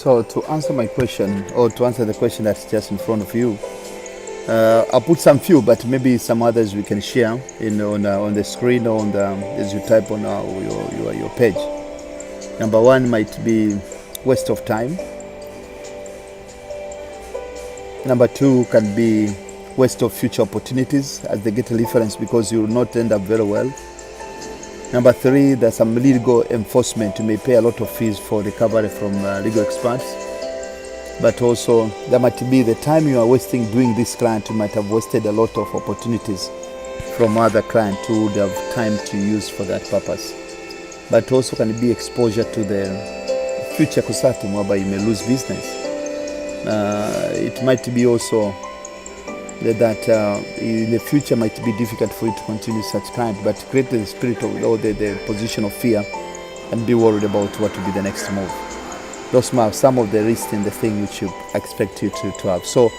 So to answer my question, or to answer the question that's just in front of you, I'll put some few, but maybe some others we can share on the screen or as you type on your page. Number one might be waste of time. Number two can be waste of future opportunities as they get a reference because you will not end up very well. Number three, there's some legal enforcement. You may pay a lot of fees for recovery from legal experts. But also, there might be the time you are wasting doing this client, you might have wasted a lot of opportunities from other clients who would have time to use for that purpose. But also can be exposure to the future consulting whereby you may lose business. It might be also that in the future might be difficult for you to continue such client, but create the spirit of or the position of fear and be worried about what will be the next move. Those are some of the risks in the thing which you expect you to have. So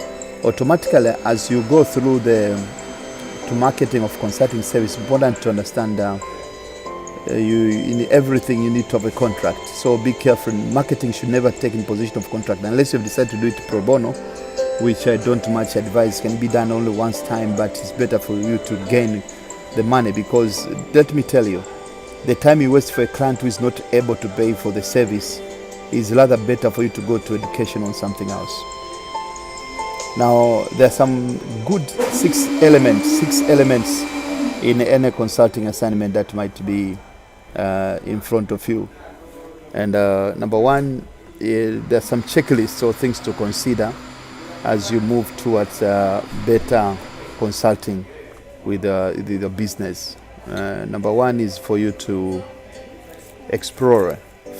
automatically as you go through the marketing of consulting service, it's important to understand in everything you need to have a contract. So be careful. Marketing should never take in position of contract unless you've decided to do it pro bono, which I don't much advise. Can be done only once time, but it's better for you to gain the money, because let me tell you, the time you waste for a client who is not able to pay for the service is rather better for you to go to education on something else. Now, there are some good six elements in any consulting assignment that might be in front of you. And number one, there's some checklists or things to consider as you move towards better consulting with the business. Number one is for you to explore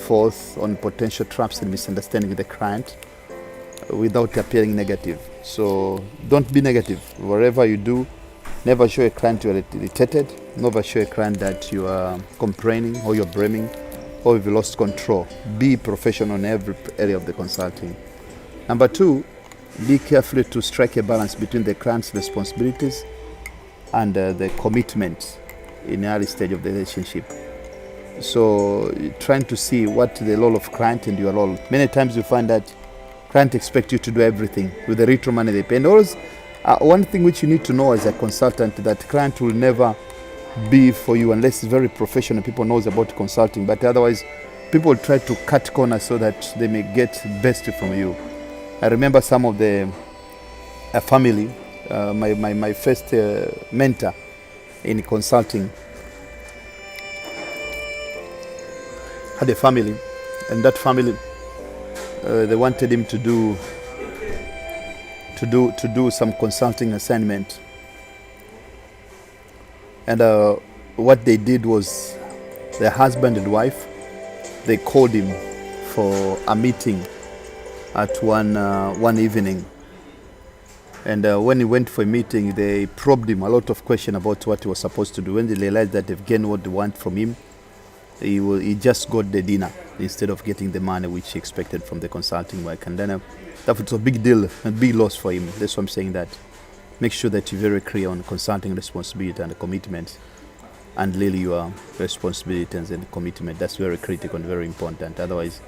forth on potential traps and misunderstanding the client without appearing negative. So don't be negative. Whatever you do, never show a client you are irritated, never show a client that you are complaining or you're blaming or you've lost control. Be professional in every area of the consulting. Number two, be careful to strike a balance between the client's responsibilities and the commitment in the early stage of the relationship. So trying to see what the role of client and your role. Many times you find that client expect you to do everything with the retro money they pay. And always, one thing which you need to know as a consultant, that client will never be for you unless it's very professional, people knows about consulting. But otherwise, people try to cut corners so that they may get best from you. I remember some of the family, my first mentor in consulting had a family, and that family they wanted him to do some consulting assignment. And what they did was, the husband and wife, they called him for a meeting at one evening. And when he went for a meeting, they probed him a lot of questions about what he was supposed to do. When they realized that they've gained what they want from him, he just got the dinner instead of getting the money which he expected from the consulting work. And then that was a big deal, a big loss for him. That's why I'm saying that. Make sure that you're very clear on consulting responsibility and commitment, and really your responsibilities and commitment. That's very critical and very important. Otherwise,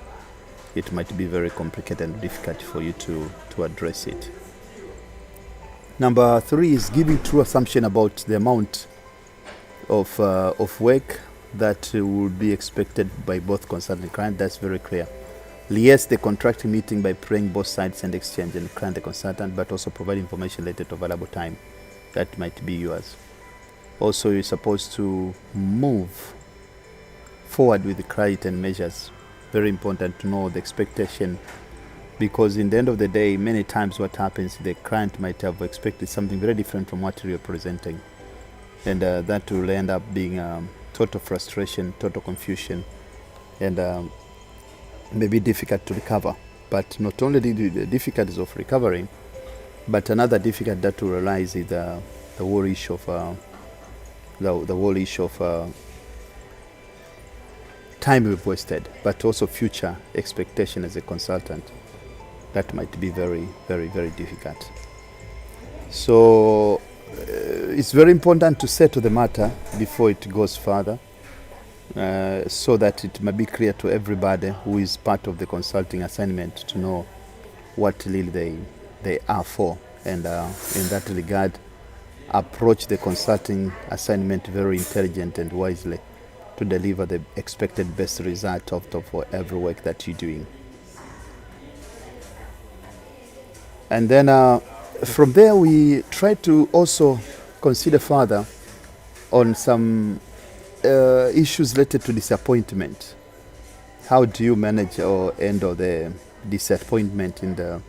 it might be very complicated and difficult for you to address it. Number three is giving true assumption about the amount of work that would be expected by both consultant and client. That's very clear. Liaise the contracting meeting by praying both sides and exchange and client and consultant, but also provide information related to available time that might be yours. Also, you're supposed to move forward with the client and measures. Very important to know the expectation, because in the end of the day, many times what happens, the client might have expected something very different from what you're presenting, and that will end up being total frustration, total confusion, and maybe difficult to recover. But not only the difficulties of recovering, but another difficult that to realize is the whole issue of the whole issue of time we've wasted, but also future expectation as a consultant. That might be very, very, very difficult. So it's very important to settle the matter before it goes further. so that it might be clear to everybody who is part of the consulting assignment to know what really they are for. And in that regard, approach the consulting assignment very intelligent and wisely to deliver the expected best result for every work that you're doing. And then from there, we try to also consider further on some issues related to disappointment. How do you manage or handle the disappointment in the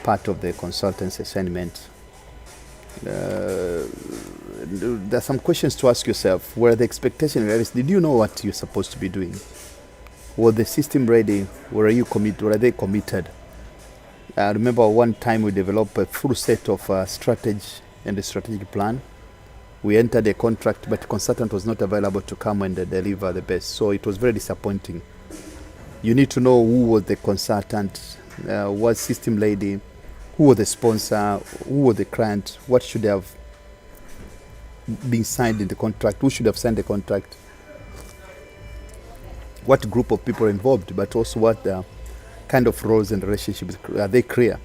part of the consultancy assignment? There are some questions to ask yourself. Were the expectations realistic? Did you know what you're supposed to be doing? Was the system ready? Were you committed? Were they committed? I remember one time we developed a full set of strategy and a strategic plan. We entered a contract, but the consultant was not available to come and deliver the best. So it was very disappointing. You need to know who was the consultant, was system lady, who was the sponsor, who was the client, what should have been signed in the contract, who should have signed the contract, what group of people are involved, but also what kind of roles and relationships. Are they clear?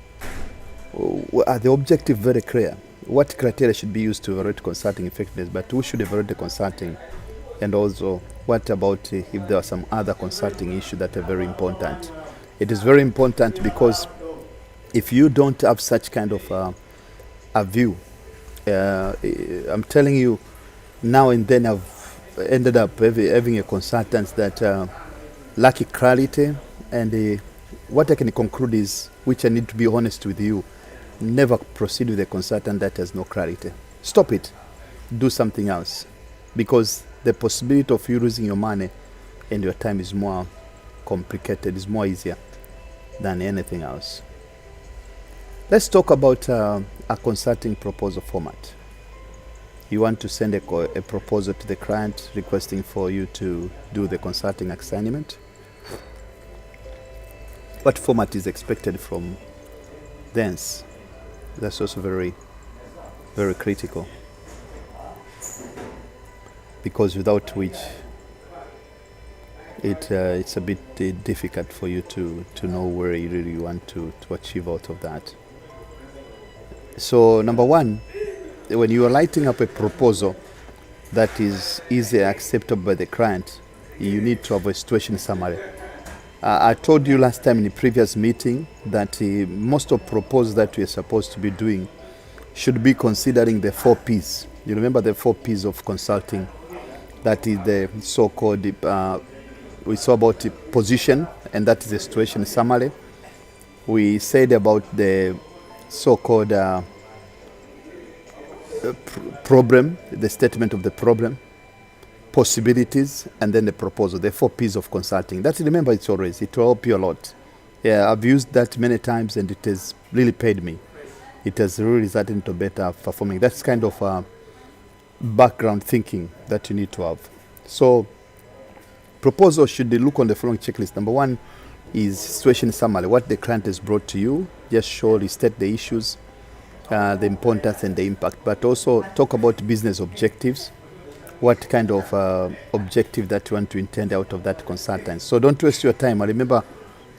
Are the objectives very clear? What criteria should be used to evaluate consulting effectiveness, but who should evaluate the consulting? And also, what about if there are some other consulting issues that are very important? It is very important because if you don't have such kind of a view, I'm telling you, now and then I've ended up having a consultant that lack clarity, and what I can conclude is, which I need to be honest with you, never proceed with a consultant that has no clarity. Stop it. Do something else, because the possibility of you losing your money and your time is more complicated, is more easier than anything else. Let's talk about a consulting proposal format. You want to send a proposal to the client requesting for you to do the consulting assignment. What format is expected from thence? That's also very, very critical, because without which it's a bit difficult for you to know where you really want to achieve out of that. So number one, when you are lighting up a proposal that is easily acceptable by the client, you need to have a situation summary. I told you last time in the previous meeting that most of proposals that we are supposed to be doing should be considering the 4 P's. You remember the 4 P's of consulting? That is the so-called, we saw about the position, and that is the situation summary. We said about the so-called problem, the statement of the problem, possibilities, and then the proposal, the 4 P's of consulting. That's, remember, it will help you a lot. Yeah, I've used that many times and it has really paid me. It has really resulted into better performing. That's kind of background thinking that you need to have. So proposal should look on the following checklist. Number one is situation summary, what the client has brought to you. Just surely state the issues, the importance and the impact, but also talk about business objectives. What kind of objective that you want to intend out of that consultant. So don't waste your time. I remember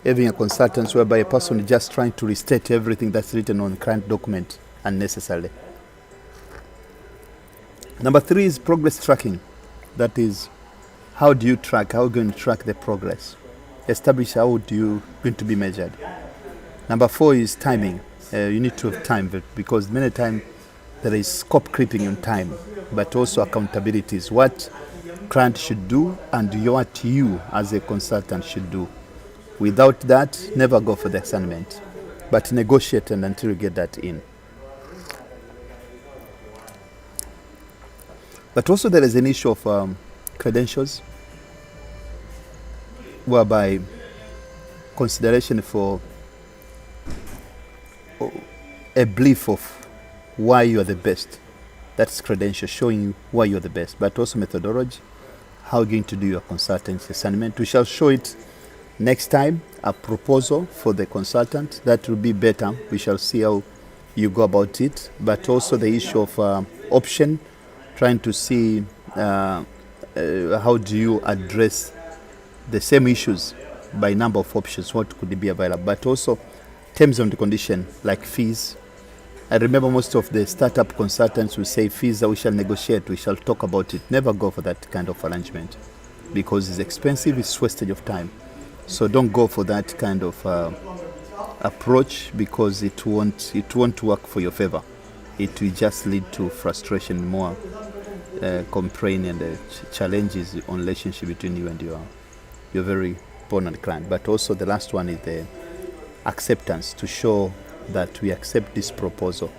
having a consultant whereby a person is just trying to restate everything that's written on the client document unnecessarily. Number 3 is progress tracking. That is, how do you track? How are you going to track the progress? Establish how do you going to be measured. Number 4 is timing. You need to have time, because many times there is scope creeping in time, but also accountabilities. What client should do and what you as a consultant should do. Without that, never go for the assignment, but negotiate until you get that in. But also there is an issue of credentials, whereby consideration for a belief of why you are the best. That's credentials, showing you why you're the best, but also methodology, how you're going to do your consultancy assignment. We shall show it next time, a proposal for the consultant. That will be better. We shall see how you go about it, but also the issue of option, trying to see how do you address the same issues by number of options, what could be available, but also terms and condition like fees. I remember most of the startup consultants will say fees that we shall negotiate, we shall talk about it. Never go for that kind of arrangement because it's expensive, it's wastage of time. So don't go for that kind of approach because it won't work for your favor. It will just lead to frustration, more complaint and challenges on relationship between you and your very important client. But also the last one is the acceptance, to show that we accept this proposal.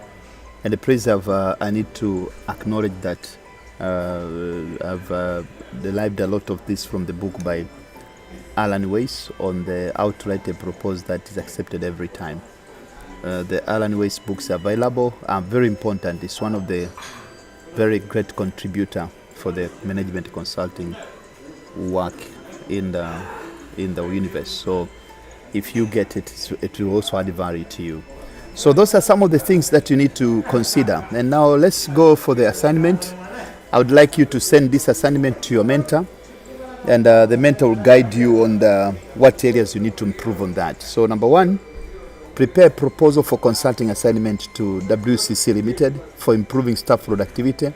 And the praise I need to acknowledge that I've derived a lot of this from the book by Alan Weiss on the outright a proposal that is accepted every time. The Alan Weiss books are available, are very important. It's one of the very great contributor for the management consulting work in the universe. So if you get it, it will also add value to you. So those are some of the things that you need to consider. And now let's go for the assignment. I would like you to send this assignment to your mentor, and the mentor will guide you on what areas you need to improve on that. So number one, prepare a proposal for consulting assignment to WCC Limited for improving staff productivity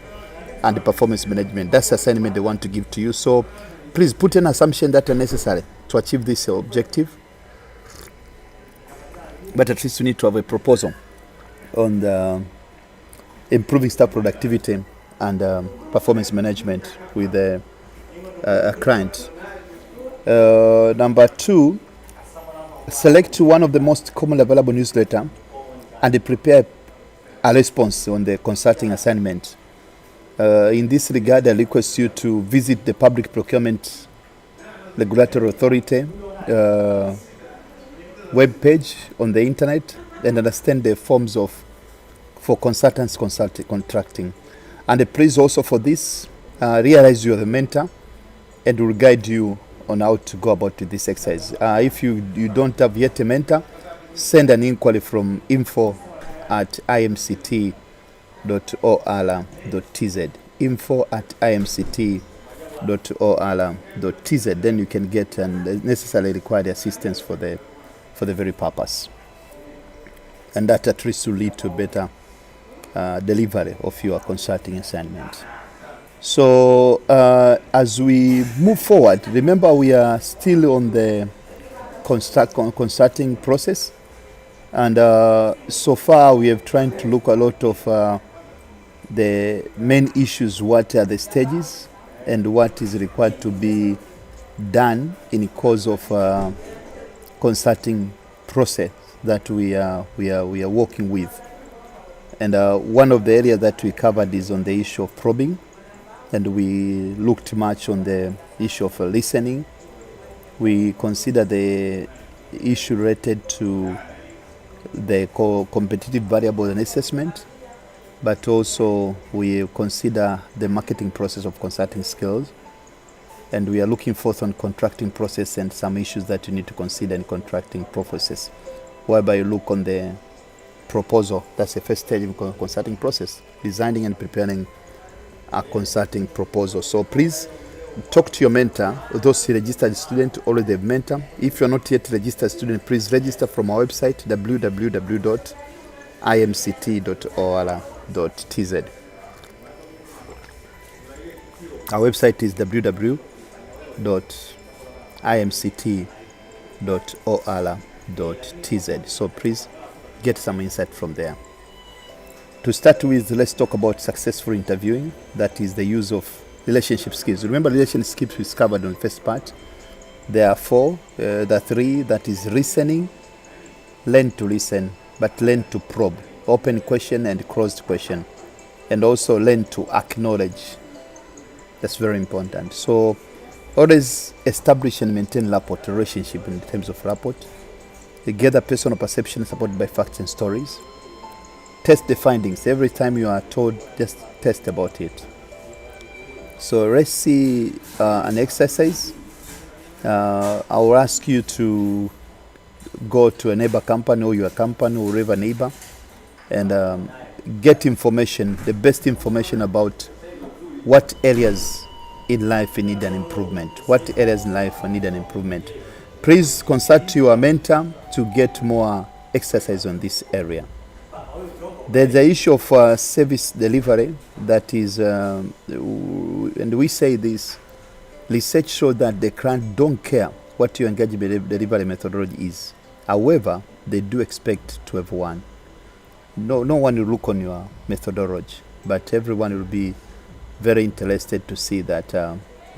and performance management. That's the assignment they want to give to you. So please put in assumptions that are necessary to achieve this objective. But at least you need to have a proposal on the improving staff productivity and performance management with a client. Number two, select one of the most commonly available newsletter and prepare a response on the consulting assignment. In this regard, I request you to visit the Public Procurement Regulatory Authority web page on the internet and understand the forms for consultants contracting. And please also for this, realize you are the mentor and will guide you on how to go about this exercise. If you don't have yet a mentor, send an inquiry from info@imct.or.tz, info@imct.or.tz. Then you can get necessarily required assistance for the very purpose, and that at least will lead to better delivery of your consulting assignment. So as we move forward, remember we are still on the consulting process, and so far we have tried to look a lot of the main issues, what are the stages and what is required to be done in the course of consulting process that we are working with. And one of the areas that we covered is on the issue of probing, and we looked much on the issue of listening. We consider the issue related to the competitive variable and assessment, but also we consider the marketing process of consulting skills, and we are looking forth on contracting process and some issues that you need to consider in contracting processes, whereby you look on the proposal. That's the first stage in consulting process, designing and preparing a consulting proposal. So please talk to your mentor. Those registered students already have mentor. If you're not yet registered student, please register from our website www.imct.or.tz. Our website is www.imct.or.tz. So please get some insight from there. To start with, let's talk about successful interviewing. That is the use of relationship skills. Remember, relationship skills is covered on the first part. There are four. The three, that is listening, learn to listen, but learn to probe, open question and closed question, and also learn to acknowledge. That's very important. So always establish and maintain rapport, relationship in terms of rapport. Gather personal perception supported by facts and stories. Test the findings. Every time you are told, just test about it. So let's see an exercise. I will ask you to go to a neighbor company or your company or wherever neighbor, and get information, the best information about what areas in life need an improvement? What areas in life need an improvement? Please consult your mentor to get more exercise on this area. There's the issue of service delivery that is, and we say this, research shows that the client don't care what your engagement delivery methodology is. However, they do expect to have one. No one will look on your methodology, but everyone will be very interested to see that,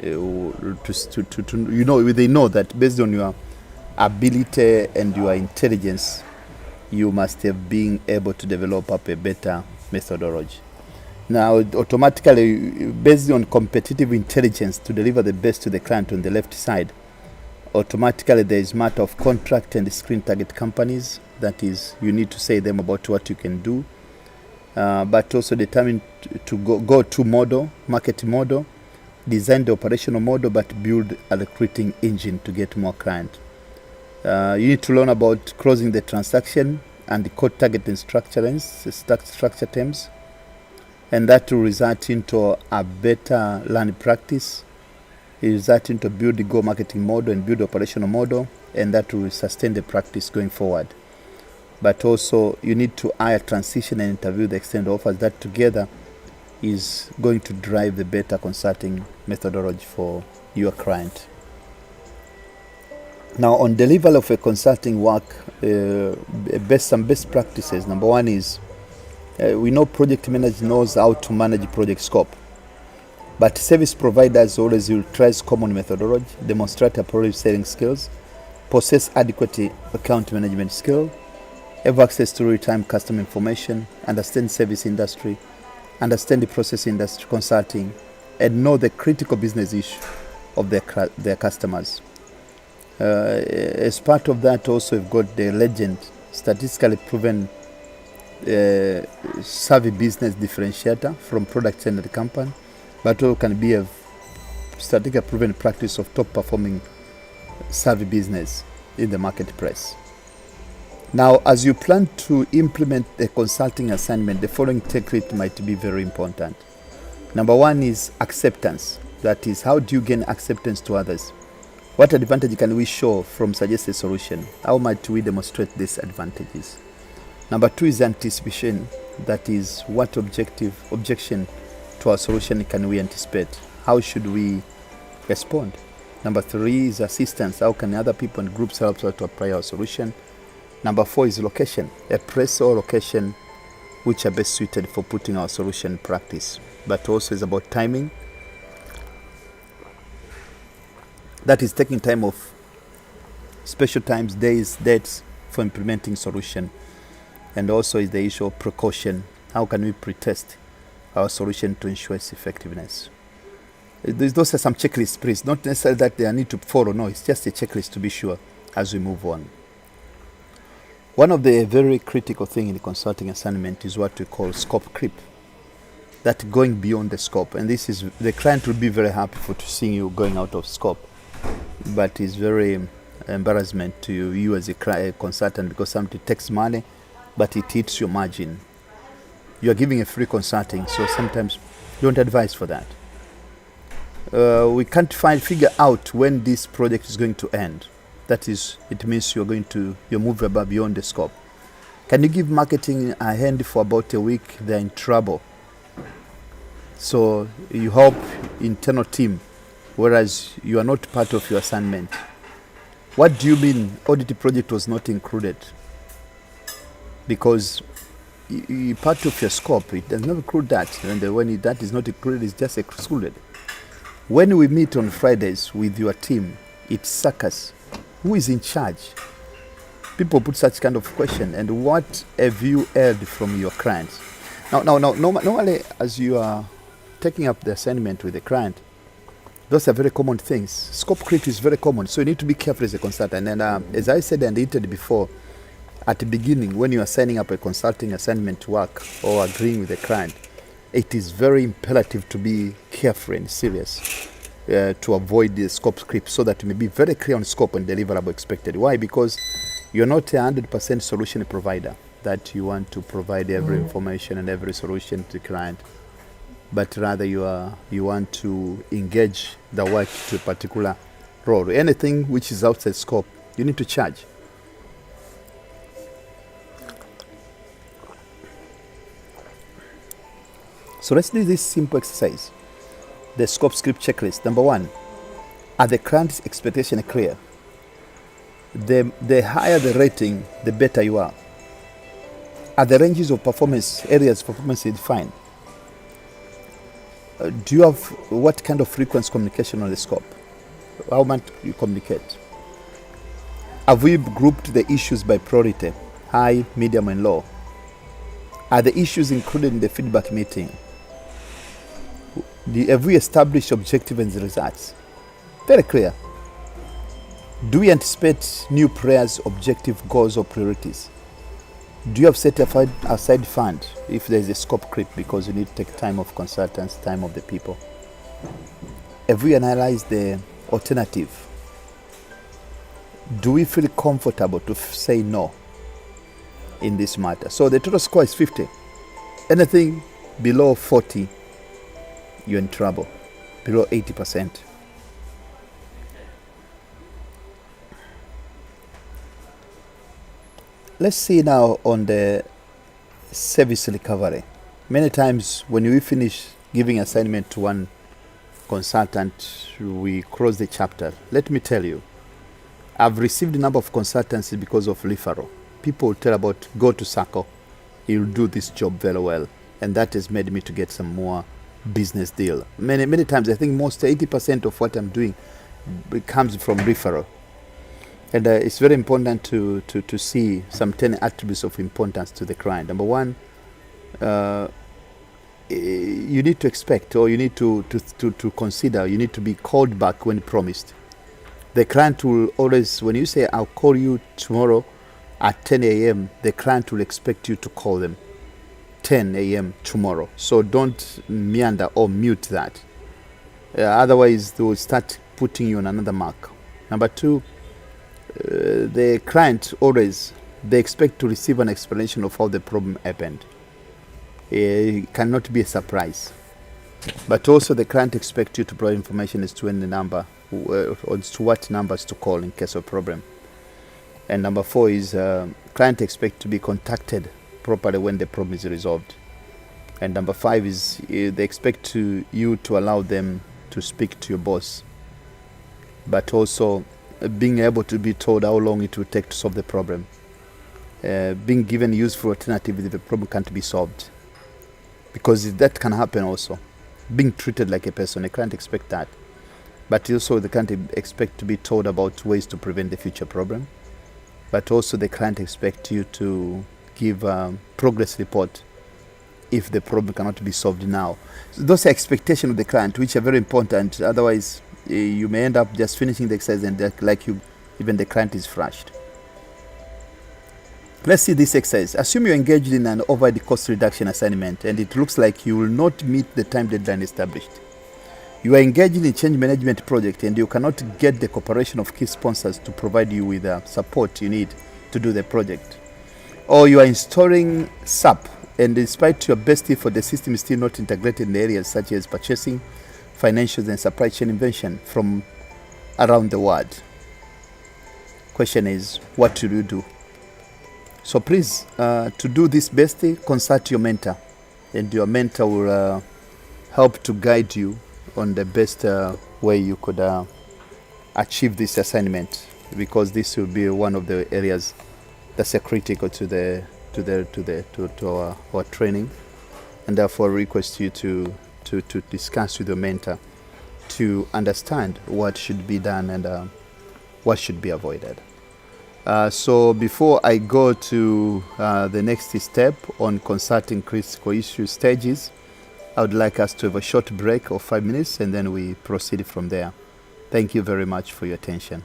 they know that based on your ability and your intelligence, you must have been able to develop up a better methodology. Now, automatically, based on competitive intelligence to deliver the best to the client on the left side, automatically there is matter of contract and screen target companies. That is, you need to say them about what you can do, but also determine to go to model, marketing model, design the operational model, but build a recruiting engine to get more client. You need to learn about closing the transaction and the code target and structure terms, and that will result into a better learning practice. It result into build the go marketing model and build the operational model, and that will sustain the practice going forward. But also you need to hire, transition, and interview the extended offers. That together is going to drive the better consulting methodology for your client. Now, on the level of a consulting work, some best practices. Number one is, we know project manager knows how to manage project scope, but service providers always utilize common methodology, demonstrate appropriate selling skills, possess adequate account management skill, have access to real-time customer information, understand service industry, understand the process industry consulting, and know the critical business issue of their customers. As part of that, also we've got the legend, statistically proven savvy business differentiator from product-centered company, but also can be a statistically proven practice of top-performing savvy business in the marketplace. Now, as you plan to implement the consulting assignment, the following technique might be very important. Number one is acceptance. That is, how do you gain acceptance to others? What advantage can we show from suggested solution? How might we demonstrate these advantages? Number two is anticipation. That is, what objection to our solution can we anticipate? How should we respond? Number three is assistance. How can other people and groups help us to apply our solution? Number four is location. A place or location which are best suited for putting our solution in practice. But also is about timing. That is taking time off, special times, days, dates for implementing solution. And also is the issue of precaution. How can we pre-test our solution to ensure its effectiveness? Those are some checklists, please. Not necessarily that they need to follow. No, it's just a checklist to be sure as we move on. One of the very critical things in the consulting assignment is what we call scope creep. That going beyond the scope. And this is, the client will be very happy to see you going out of scope. But it's very embarrassment to you as a consultant, because somebody takes money, but it hits your margin. You are giving a free consulting, so sometimes don't advise for that. We can't figure out when this project is going to end. That is, it means you're move above beyond the scope. Can you give marketing a hand for about a week? They're in trouble. So you help internal team, whereas you are not part of your assignment. What do you mean audit project was not included? Because part of your scope, it does not include that. And when that is not included, it's just excluded. When we meet on Fridays with your team, it's circus. Who is in charge? People put such kind of question. And what have you heard from your clients? Now, normally, as you are taking up the assignment with the client, those are very common things. Scope creep is very common, so you need to be careful as a consultant. And as I said and hinted before, at the beginning, when you are signing up a consulting assignment work or agreeing with the client, it is very imperative to be careful and serious to avoid the scope creep, so that you may be very clear on scope and deliverable expected. Why? Because you're not a 100% solution provider that you want to provide every information and every solution to the client. but rather you want to engage the work to a particular role. Anything which is outside scope, you need to charge. So let's do this simple exercise. The scope script checklist. Number one, are the client's expectations clear? The higher the rating, the better you are. Are the ranges of performance, areas of performance defined? Do you have what kind of frequency communication on the scope? How much you communicate? Have we grouped the issues by priority, high, medium, and low? Are the issues included in the feedback meeting? Have we established objective and results? Very clear. Do we anticipate new prayers, objective, goals, or priorities? Do you have set aside fund if there is a scope creep because you need to take time of consultants, time of the people? Have we analyzed the alternative? Do we feel comfortable to say no in this matter? So the total score is 50. Anything below 40, you're in trouble. Below 80%. Let's see now on the service recovery. Many times when we finish giving assignment to one consultant, we close the chapter. Let me tell you, I've received a number of consultancies because of referral. People tell about, go to Sako, he'll do this job very well. And that has made me to get some more business deal. Many times, I think most 80% of what I'm doing comes from referral. And it's very important to see some 10 attributes of importance to the client. Number one, you need to expect, or you need to consider, you need to be called back when promised. The client will always, when you say, I'll call you tomorrow at 10 a.m., the client will expect you to call them 10 a.m. tomorrow. So don't meander or mute that. Otherwise, they will start putting you on another mark. Number two, the client always, they expect to receive an explanation of how the problem happened. It cannot be a surprise. But also the client expects you to provide information as to when the number, as to what numbers to call in case of problem. And number four is client expect to be contacted properly when the problem is resolved. And number five is they expect you to allow them to speak to your boss, but also being able to be told how long it will take to solve the problem, being given useful alternative if the problem can't be solved, because that can happen also. Being treated like a person, they can't expect that, but also they can't expect to be told about ways to prevent the future problem, but also they can't expect you to give a progress report if the problem cannot be solved now. So those are expectations of the client, which are very important. Otherwise, you may end up just finishing the exercise and even the client is flushed. Let's see this exercise. Assume you're engaged in an overhead cost reduction assignment and it looks like you will not meet the time deadline established. You are engaged in a change management project and you cannot get the cooperation of key sponsors to provide you with the support you need to do the project. Or you are installing SAP and despite your best effort, the system is still not integrated in areas such as purchasing, financials, and supply chain invention from around the world. Question is, what should you do? So please, to do this best, consult your mentor, and your mentor will help to guide you on the best way you could achieve this assignment, because this will be one of the areas that's critical to our training, and therefore request you to discuss with your mentor to understand what should be done and what should be avoided. So before I go to the next step on consulting critical issue stages, I would like us to have a short break of 5 minutes and then we proceed from there. Thank you very much for your attention.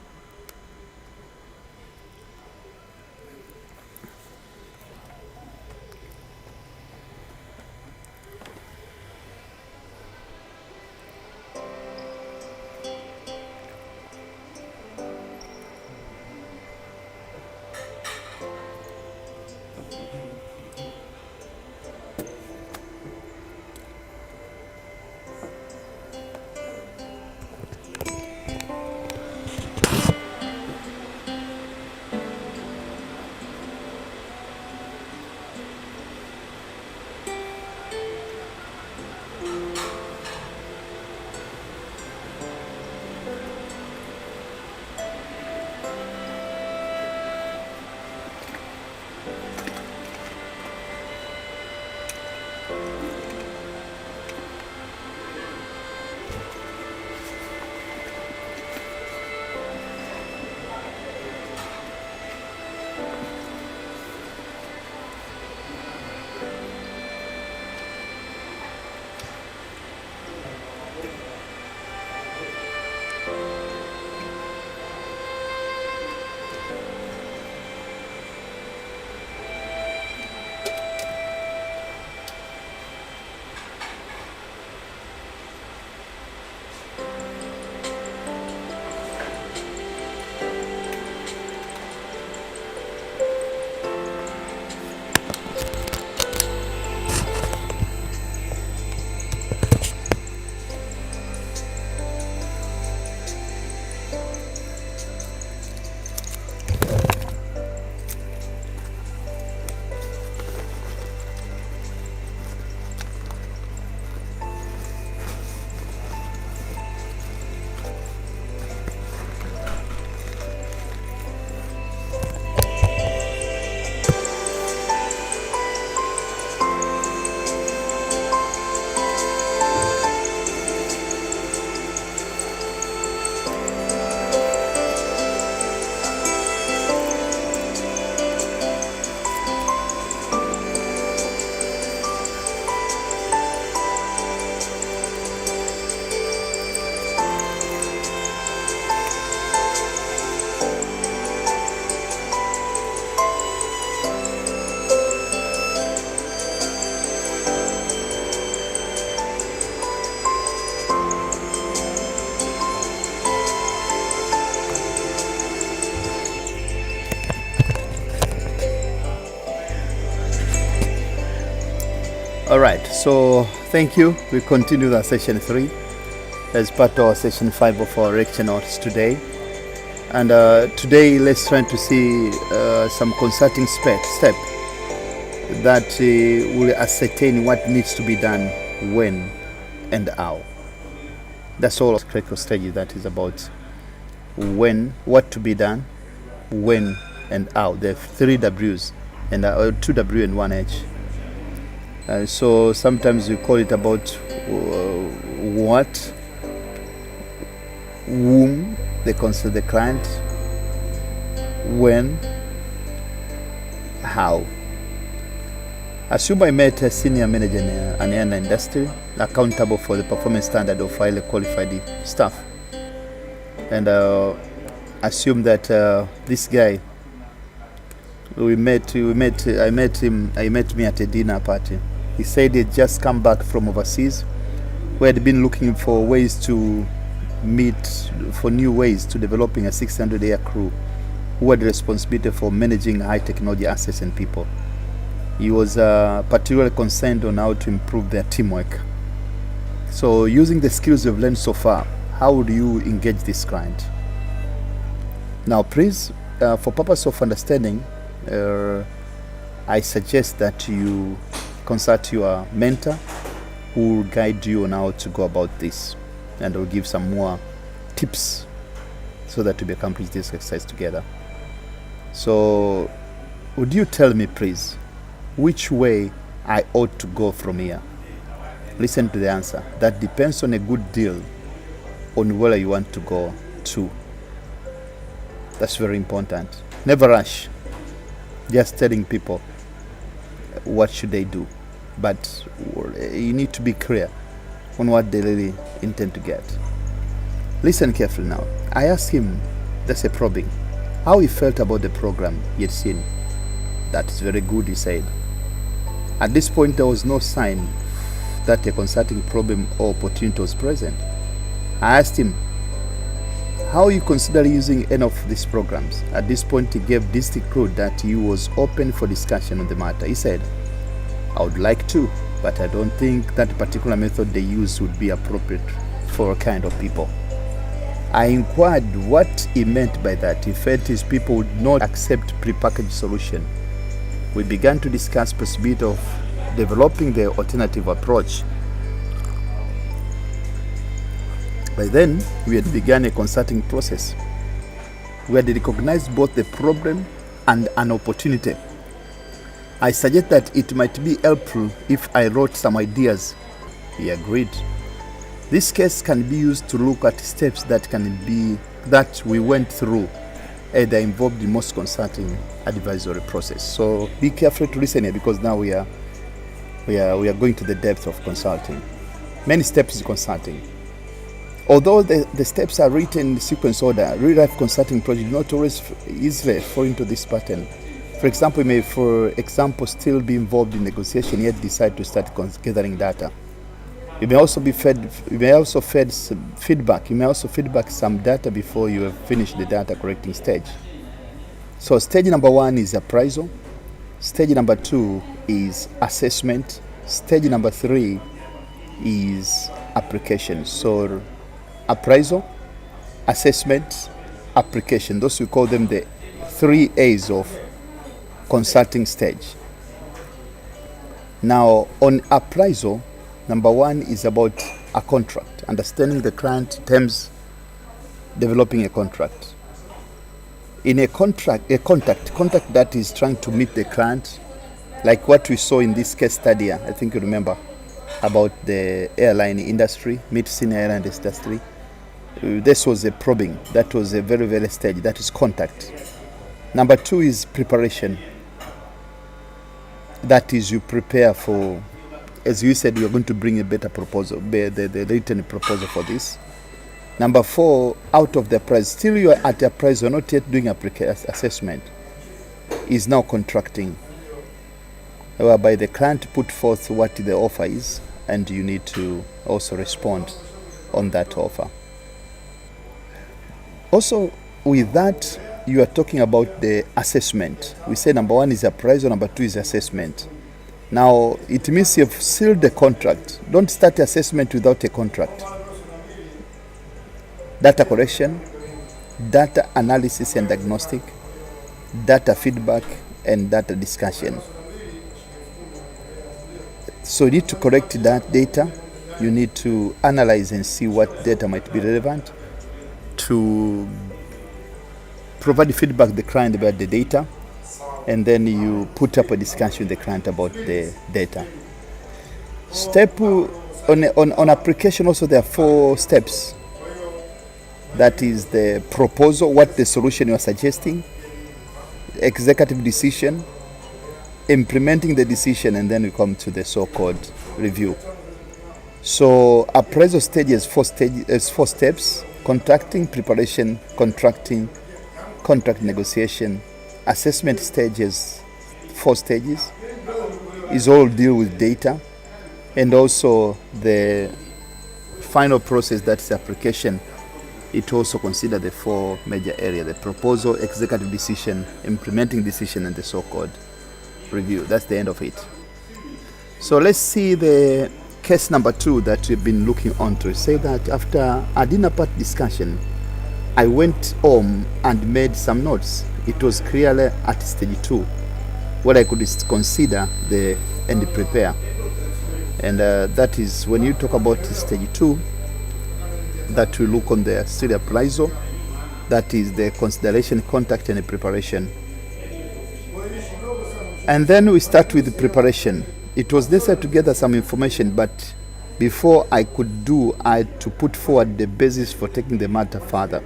All right, so thank you. We continue the session 3 as part of our session 5 of our lecture notes today. And today let's try to see some consulting step that will ascertain what needs to be done, when and how. That's all of critical stage that is about when, what to be done, when and how. There are 3 W's and 2 W and 1 H. So sometimes we call it about what, whom they consider the client, when, how. Assume I met a senior manager in an airline industry, accountable for the performance standard of highly qualified staff. And assume that this guy, I met me at a dinner party. He said he'd just come back from overseas, where he'd been looking for ways to new ways to developing a 600 air crew who had responsibility for managing high technology assets and people. He was particularly concerned on how to improve their teamwork. So using the skills you've learned so far, how would you engage this client? Now please, for purpose of understanding, I suggest that you consult your mentor who will guide you on how to go about this, and will give some more tips so that we accomplish this exercise together. So would you tell me please which way I ought to go from here? Listen to the answer. That depends on a good deal on where you want to go to. That's very important. Never rush. Just telling people what should they do, but you need to be clear on what they really intend to get. Listen carefully now. I asked him, that's a probing, how he felt about the program he had seen. That is very good, he said. At this point, there was no sign that a consulting problem or opportunity was present. I asked him, how you consider using any of these programs? At this point, he gave distinct clue that he was open for discussion on the matter. He said, I would like to, but I don't think that particular method they use would be appropriate for a kind of people. I inquired what he meant by that. He felt his people would not accept prepackaged solution. We began to discuss possibility of developing the alternative approach. By then, we had begun a consulting process. We had recognized both the problem and an opportunity I suggest that it might be helpful if I wrote some ideas. He agreed. This case can be used to look at steps that we went through, either involved in most consulting advisory process. So be careful to listen here, because now we are going to the depth of consulting. Many steps in consulting. Although the steps are written in sequence order, real-life consulting projects do not always easily fall into this pattern. For example, you may, still be involved in negotiation, yet decide to start gathering data. You may also feedback some data before you have finished the data collecting stage. So stage number 1 is appraisal. Stage number 2 is assessment. Stage number 3 is application. So appraisal, assessment, application. Those we call them the 3 A's of consulting stage. Now on appraisal, number 1 is about a contract, understanding the client terms, developing a contract. In a contact that is trying to meet the client, like what we saw in this case study, I think you remember, about the airline industry, mid-senior airline industry. This was a probing. That was a very, very stage. That is contact. Number 2 is preparation. That is, you prepare for, as you said, you are going to bring a better proposal, the written proposal for this. Number 4, out of the price, still you are at the price, you are not yet doing assessment, is now contracting, whereby the client put forth what the offer is, and you need to also respond on that offer. Also, with that, you are talking about the assessment. We say number 1 is appraisal, number 2 is assessment. Now, it means you've sealed the contract. Don't start assessment without a contract. Data collection, data analysis and diagnostic, data feedback, and data discussion. So you need to collect that data. You need to analyze and see what data might be relevant, to provide feedback to the client about the data, and then you put up a discussion with the client about the data. Step on application also, there are 4 steps. That is the proposal, what the solution you are suggesting, executive decision, implementing the decision, and then we come to the so-called review. So appraisal stage has 4 steps: contracting, preparation, contracting, contract negotiation. Assessment stage has 4 stages. Is all deal with data, and also the final process, that's application. It also consider the 4 major areas: the proposal, executive decision, implementing decision, and the so-called review. That's the end of it. So let's see the case number 2 that we've been looking on to. Say that after a dinner party discussion, I went home and made some notes. It was clearly at stage 2, where I could consider and prepare. And that is when you talk about stage 2, that we look on the still appraisal, that is the consideration, contact, and the preparation. And then we start with the preparation. It was necessary to gather some information, but before I could do, I had to put forward the basis for taking the matter further.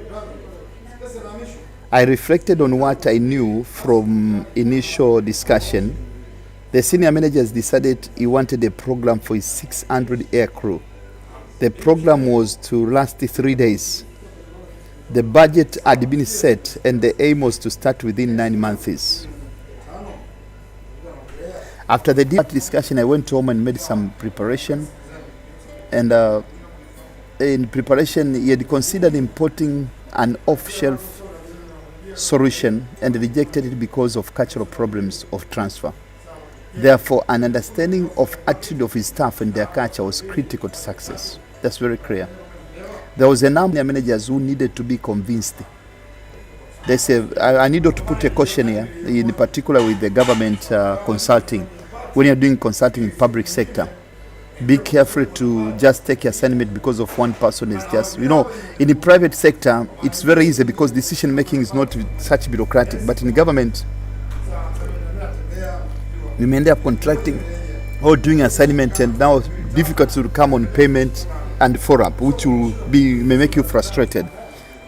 I reflected on what I knew from initial discussion. The senior managers decided he wanted a program for his 600 air crew. The program was to last 3 days. The budget had been set, and the aim was to start within 9 months. After the discussion, I went home and made some preparation. And in preparation, he had considered importing an off-shelf solution and rejected it because of cultural problems of transfer. Therefore, an understanding of attitude of his staff and their culture was critical to success. That's very clear. There was a number of managers who needed to be convinced. They say, I need to put a caution here, in particular with the government consulting. When you're doing consulting in public sector, be careful to just take your assignment because of one person. Is just, in the private sector, it's very easy because decision making is not such bureaucratic. But in government, We may end up contracting or doing assignment, and now difficulties will come on payment and follow-up, which may make you frustrated.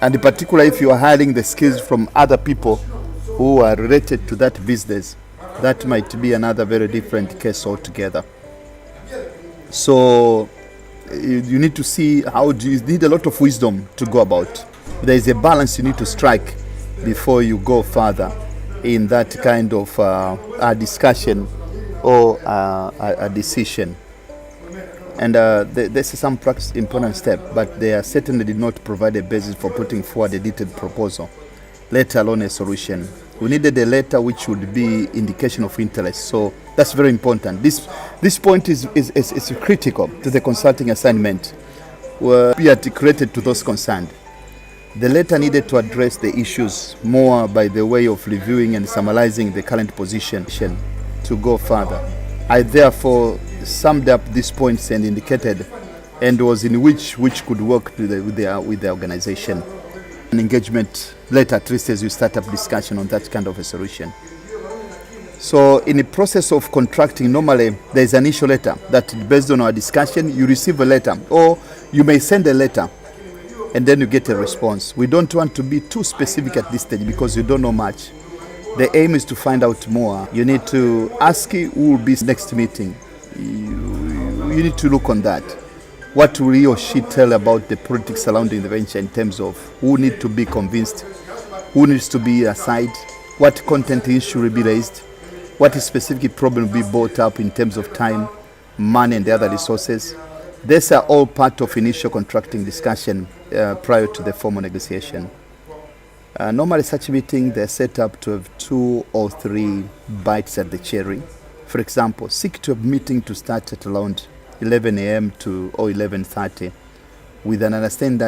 And in particular, if you are hiring the skills from other people who are related to that business, that might be another very different case altogether. So you need to see how you need a lot of wisdom to go about. There is a balance you need to strike before you go further in that kind of a discussion or a decision. And this is some important step, but they certainly did not provide a basis for putting forward a detailed proposal, let alone a solution. We needed a letter which would be indication of interest. So that's very important. This point is critical to the consulting assignment, where be articulated to those concerned. The letter needed to address the issues more by the way of reviewing and summarizing the current position to go further. I therefore summed up these points and indicated and was in which could work with the organization. An engagement letter, at least as you start up discussion on that kind of a solution. So in the process of contracting, normally there is an initial letter that based on our discussion, you receive a letter, or you may send a letter and then you get a response. We don't want to be too specific at this stage because you don't know much. The aim is to find out more. You need to ask who will be next meeting. You need to look on that. What will he or she tell about the politics surrounding the venture in terms of who needs to be convinced, who needs to be aside, what content issue will be raised, what specific problem will be brought up in terms of time, money and the other resources. These are all part of initial contracting discussion prior to the formal negotiation. Normally such meetings, they're set up to have 2 or 3 bites at the cherry. For example, seek to have meeting to start at around 11 a.m. or 11:30 with an understanding that